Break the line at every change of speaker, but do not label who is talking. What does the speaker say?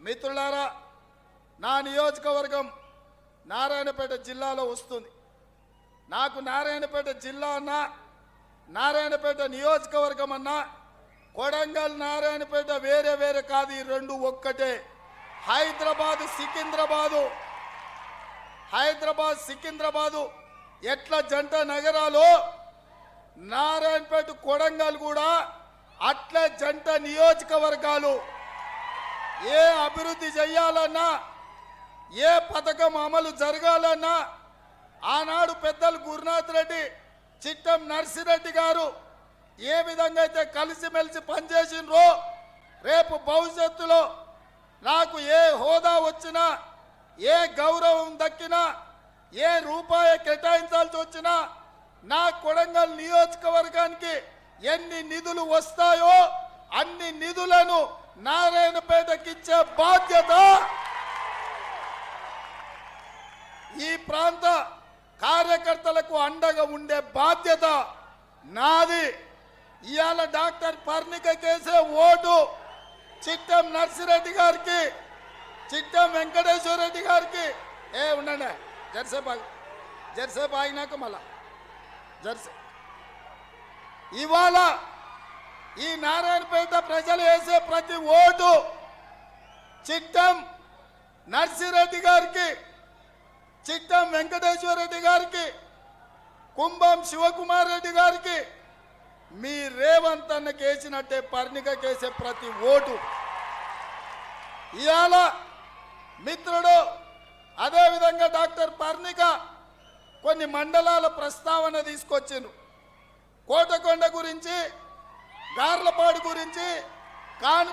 మిత్రులారా, నా నియోజకవర్గం నారాయణపేట జిల్లాలో వస్తుంది. నాకు నారాయణపేట జిల్లా అన్నా, నారాయణపేట నియోజకవర్గం అన్నా, కొడంగల్ నారాయణపేట వేరే వేరే కాదు, ఈ రెండు ఒక్కటే. హైదరాబాద్ సికింద్రాబాదు ఎట్లా జంట నగరాలు, నారాయణపేట కొడంగల్ కూడా అట్లే జంట నియోజకవర్గాలు. ఏ అభివృద్ధి చేయాలన్నా, ఏ పథకం అమలు జరగాలన్నా ఆనాడు పెద్దలు గురునాథ్ రెడ్డి, చిట్టం నర్సిరెడ్డి గారు ఏ విధంగా అయితే కలిసిమెలిసి పనిచేసినరో, రేపు భవిష్యత్తులో నాకు ఏ హోదా వచ్చినా, ఏ గౌరవం దక్కినా, ఏ రూపాయి కేటాయించాల్సి వచ్చినా నా కొడంగల్ నియోజకవర్గానికి ఎన్ని నిధులు వస్తాయో అన్ని నిధులను నారాయణపేటకిచ్చే బాధ్యత ఈ ప్రాంత కార్యకర్తలకు అండగా ఉండే బాధ్యత నాది. ఇవాళ డాక్టర్ పర్ణిక కేసే ఓటు చిట్టం నర్సిరెడ్డి గారికి, చిట్టం వెంకటేశ్వర రెడ్డి గారికి. ఉండండి, జర్సేపు ఆగినాక మళ్ళా ఇవాళ ఈ నారాయణపేట ప్రజలు వేసే ప్రతి ఓటు చిట్టం నర్సిరెడ్డి గారికి, చిట్టం వెంకటేశ్వర రెడ్డి గారికి, కుంభం శివకుమార్ రెడ్డి గారికి, మీ రేవంత్ అన్నకి వేసినట్టే పర్ణికకి వేసే ప్రతి ఓటు. ఇవాళ మిత్రుడు అదేవిధంగా డాక్టర్ పర్ణిక కొన్ని మండలాల ప్రస్తావన తీసుకొచ్చిండ్రు. కోటకొండ గురించి, గార్లపాడు గురించి,